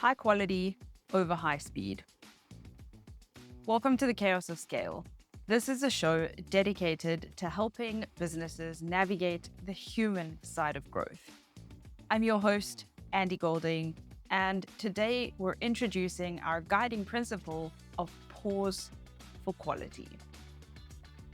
high quality over high speed. Welcome to the Chaos of Scale. This is a show dedicated to helping businesses navigate the human side of growth. I'm your host, Andy Golding, and today we're introducing our guiding principle of pause for quality.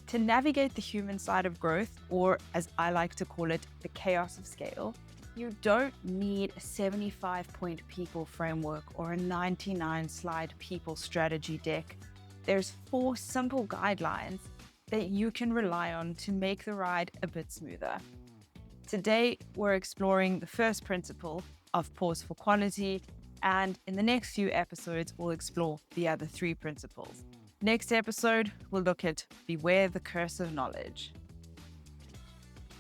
To navigate the human side of growth, or as I like to call it, the chaos of scale, you don't need a 75-point people framework or a 99-slide people strategy deck. There's 4 simple guidelines that you can rely on to make the ride a bit smoother. Today, we're exploring the first principle of pause for quality, and in the next few episodes, we'll explore the other 3 principles. Next episode, we'll look at beware the curse of knowledge.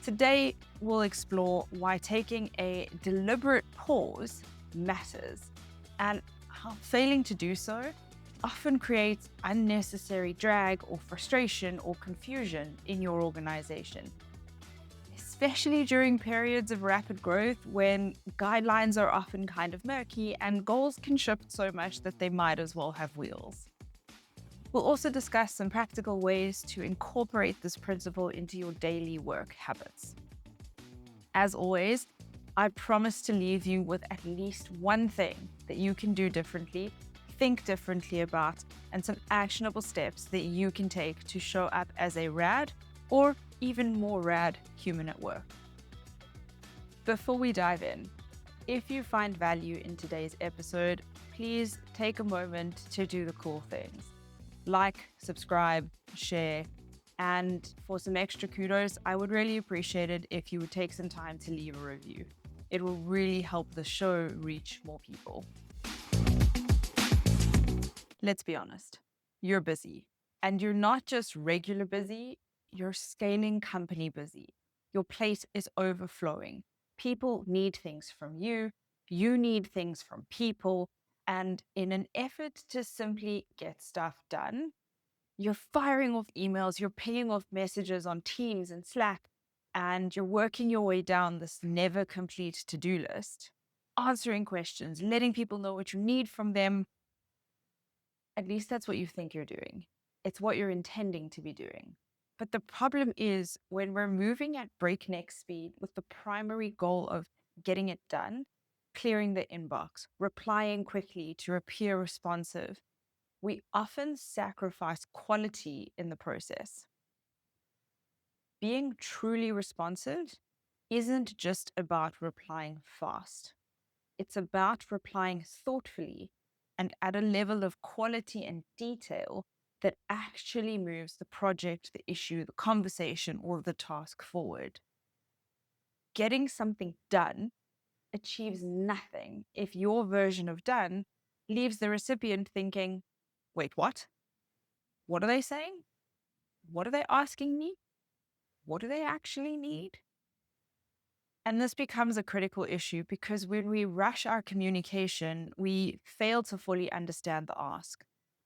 Today, we'll explore why taking a deliberate pause matters and how failing to do so often creates unnecessary drag or frustration or confusion in your organization, especially during periods of rapid growth when guidelines are often kind of murky and goals can shift so much that they might as well have wheels. We'll also discuss some practical ways to incorporate this principle into your daily work habits. As always, I promise to leave you with at least one thing that you can do differently, think differently about, and some actionable steps that you can take to show up as a rad or even more rad human at work. Before we dive in, if you find value in today's episode, please take a moment to do the cool things. Like, subscribe, share, and for some extra kudos, I would really appreciate it if you would take some time to leave a review. It will really help the show reach more people. Let's be honest, you're busy. And you're not just regular busy, you're scaling company busy. Your plate is overflowing. People need things from you, you need things from people, and in an effort to simply get stuff done, you're firing off emails, you're pinging off messages on Teams and Slack, and you're working your way down this never complete to-do list, answering questions, letting people know what you need from them. At least that's what you think you're doing. It's what you're intending to be doing. But the problem is when we're moving at breakneck speed with the primary goal of getting it done, clearing the inbox, replying quickly to appear responsive, we often sacrifice quality in the process. Being truly responsive isn't just about replying fast. It's about replying thoughtfully and at a level of quality and detail that actually moves the project, the issue, the conversation, or the task forward. Getting something done achieves nothing if your version of done leaves the recipient thinking, wait, what? What are they saying? What are they asking me? What do they actually need? And this becomes a critical issue because when we rush our communication, we fail to fully understand the ask.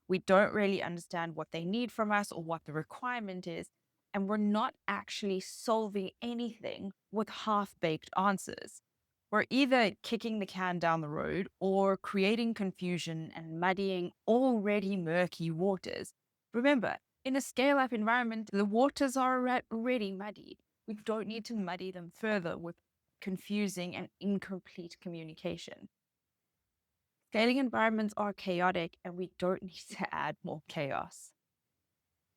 We don't really understand what they need from us or what the requirement is, and we're not actually solving anything with half-baked answers. We're either kicking the can down the road or creating confusion and muddying already murky waters. Remember, in a scale-up environment, the waters are already muddy. We don't need to muddy them further with confusing and incomplete communication. Scaling environments are chaotic and we don't need to add more chaos.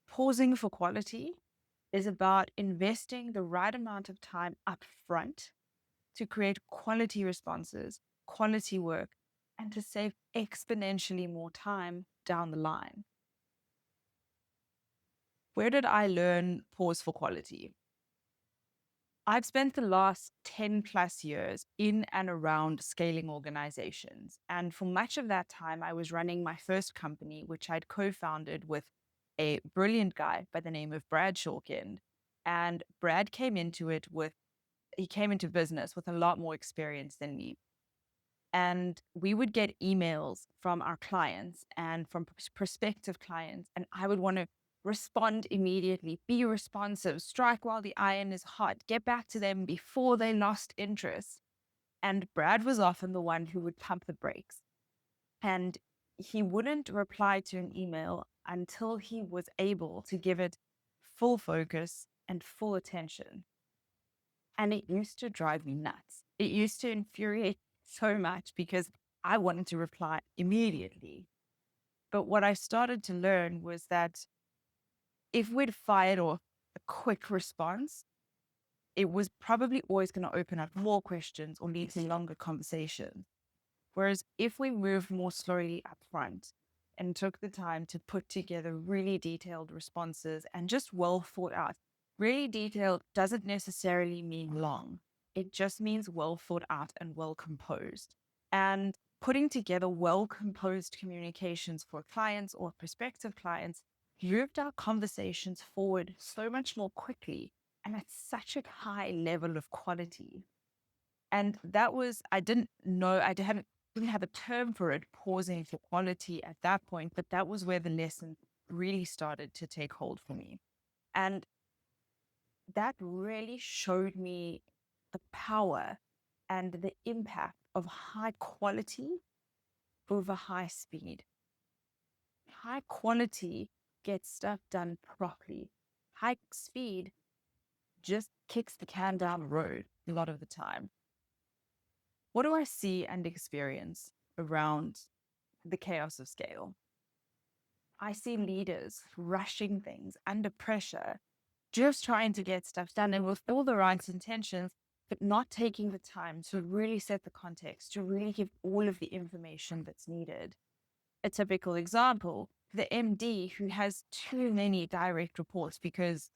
Pausing for quality is about investing the right amount of time up front to create quality responses, quality work, and to save exponentially more time down the line. Where did I learn pause for quality? I've spent the last 10 plus years in and around scaling organizations. And for much of that time, I was running my first company, which I'd co-founded with a brilliant guy by the name of Brad Shawkin. And Brad came into business with a lot more experience than me. And we would get emails from our clients and from prospective clients, and I would want to respond immediately, be responsive, strike while the iron is hot, get back to them before they lost interest. And Brad was often the one who would pump the brakes. And he wouldn't reply to an email until he was able to give it full focus and full attention. And it used to drive me nuts. It used to infuriate so much because I wanted to reply immediately. But what I started to learn was that if we'd fired off a quick response, it was probably always going to open up more questions or lead to longer conversations. Whereas if we moved more slowly up front and took the time to put together really detailed responses and just well thought out, really detailed doesn't necessarily mean long. It just means well thought out and well composed. And putting together well composed communications for clients or prospective clients moved our conversations forward so much more quickly and at such a high level of quality. And that was, I didn't know, didn't have a term for it, pausing for quality at that point, but that was where the lesson really started to take hold for me. And that really showed me the power and the impact of high quality over high speed. High quality gets stuff done properly. High speed just kicks the can down the road a lot of the time. What do I see and experience around the chaos of scale? I see leaders rushing things under pressure, just trying to get stuff done and with all the right intentions, but not taking the time to really set the context, to really give all of the information that's needed. A typical example, the MD who has too many direct reports because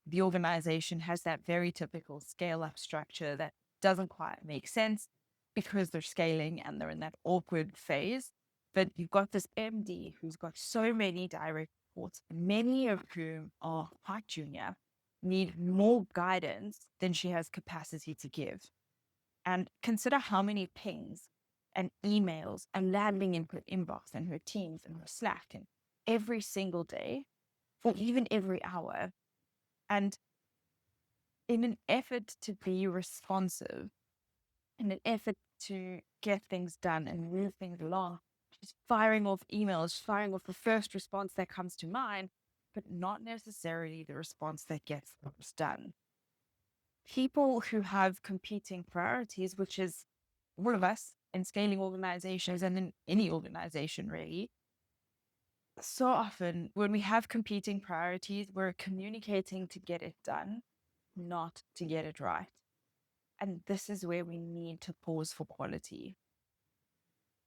the organization has that very typical scale up structure that doesn't quite make sense because they're scaling and they're in that awkward phase. But you've got this MD who's got so many direct reports, many of whom are quite junior, need more guidance than she has capacity to give. And consider how many pings and emails are landing in her inbox and her Teams and her Slack and every single day or even every hour. And in an effort to be responsive, in an effort to get things done and move things along, just firing off emails, firing off the first response that comes to mind, but not necessarily the response that gets things done. People who have competing priorities, which is all of us in scaling organizations and in any organization really, so often when we have competing priorities, we're communicating to get it done, not to get it right. And this is where we need to pause for quality.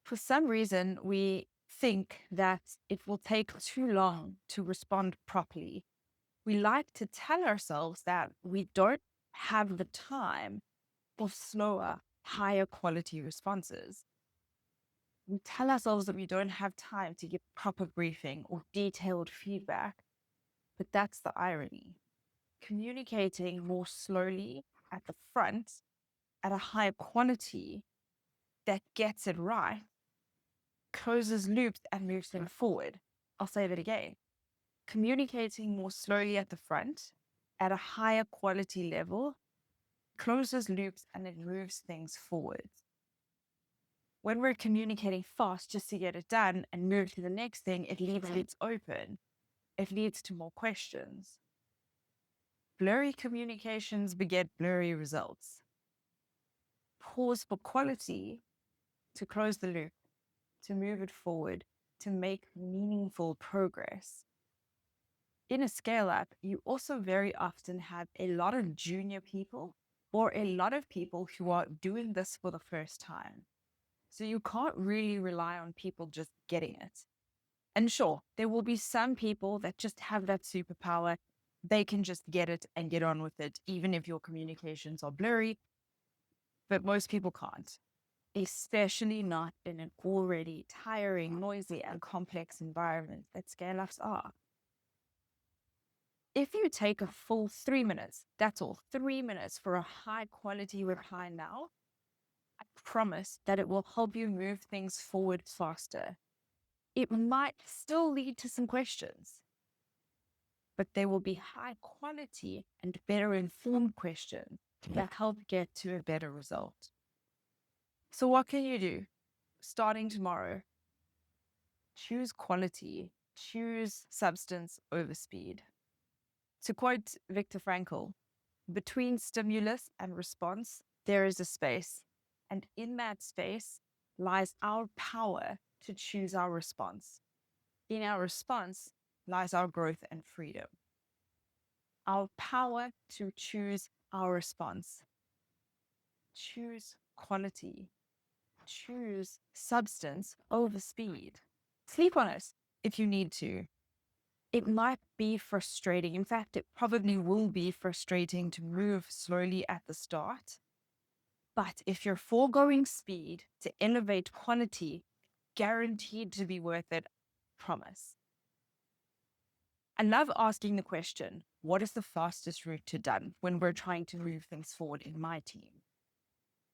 For some reason, we think that it will take too long to respond properly. We like to tell ourselves that we don't have the time for slower, higher quality responses. We tell ourselves that we don't have time to give proper briefing or detailed feedback, but that's the irony. Communicating more slowly at the front at a higher quality that gets it right closes loops and moves them forward. I'll say that again. Communicating more slowly at the front at a higher quality level closes loops and it moves things forward. When we're communicating fast just to get it done and move to the next thing, it leaves loops open. It leads to more questions. Blurry communications beget blurry results. Pause for quality to close the loop, to move it forward, to make meaningful progress. In a scale up, you also very often have a lot of junior people or a lot of people who are doing this for the first time. So you can't really rely on people just getting it. And sure, there will be some people that just have that superpower. They can just get it and get on with it, even if your communications are blurry. But most people can't, especially not in an already tiring, noisy, and complex environment that scale ups are. If you take a full 3 minutes, that's all, 3 minutes for a high quality reply now, I promise that it will help you move things forward faster. It might still lead to some questions, but they will be high quality and better informed questions that help get to a better result. So what can you do starting tomorrow? Choose quality. Choose substance over speed. To quote Viktor Frankl, between stimulus and response, there is a space. And in that space lies our power to choose our response. In our response lies our growth and freedom. Our power to choose our response. Choose quality. Choose substance over speed. Sleep on it if you need to. It might be frustrating. In fact, it probably will be frustrating to move slowly at the start. But if you're foregoing speed to elevate quality, guaranteed to be worth it, promise. I love asking the question, what is the fastest route to done when we're trying to move things forward in my team?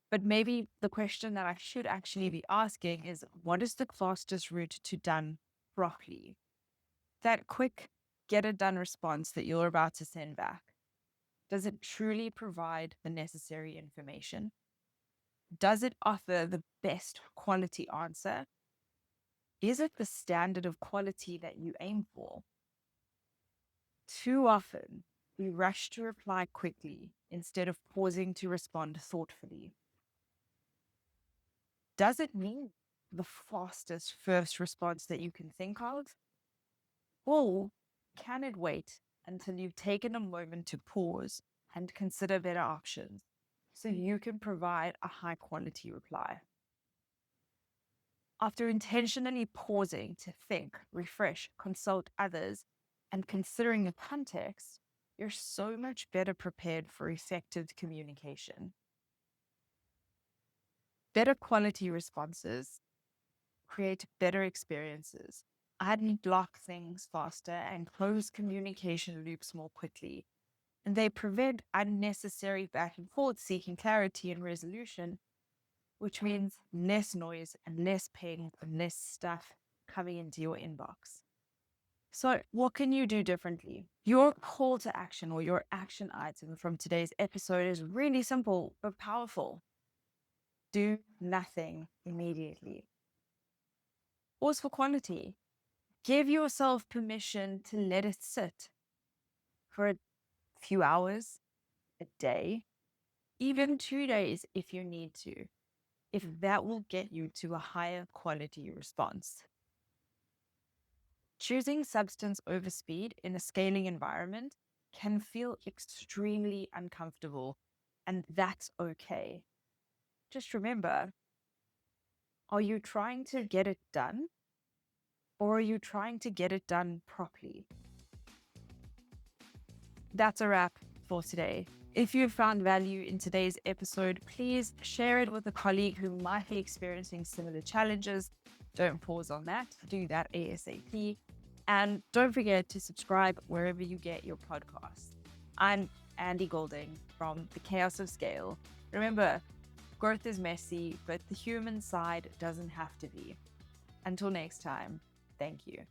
But maybe the question that I should actually be asking is, what is the fastest route to done properly? That quick, get it done response that you're about to send back, does it truly provide the necessary information? Does it offer the best quality answer? Is it the standard of quality that you aim for? Too often, we rush to reply quickly instead of pausing to respond thoughtfully. Does it mean the fastest first response that you can think of? Or can it wait until you've taken a moment to pause and consider better options so you can provide a high quality reply? After intentionally pausing to think, refresh, consult others, and considering the context, you're so much better prepared for effective communication. Better quality responses create better experiences, unlock things faster, and close communication loops more quickly. And they prevent unnecessary back and forth seeking clarity and resolution, which means less noise and less ping and less stuff coming into your inbox. So what can you do differently? Your call to action or your action item from today's episode is really simple but powerful. Do nothing immediately. Pause for quality. Give yourself permission to let it sit for a few hours, a day, even 2 days if you need to, if that will get you to a higher quality response. Choosing substance over speed in a scaling environment can feel extremely uncomfortable, and that's okay. Just remember, are you trying to get it done, or are you trying to get it done properly? That's a wrap for today. If you found value in today's episode, please share it with a colleague who might be experiencing similar challenges. Don't pause on that. Do that ASAP. And don't forget to subscribe wherever you get your podcasts. I'm Andy Golding from The Chaos of Scale. Remember, growth is messy, but the human side doesn't have to be. Until next time, thank you.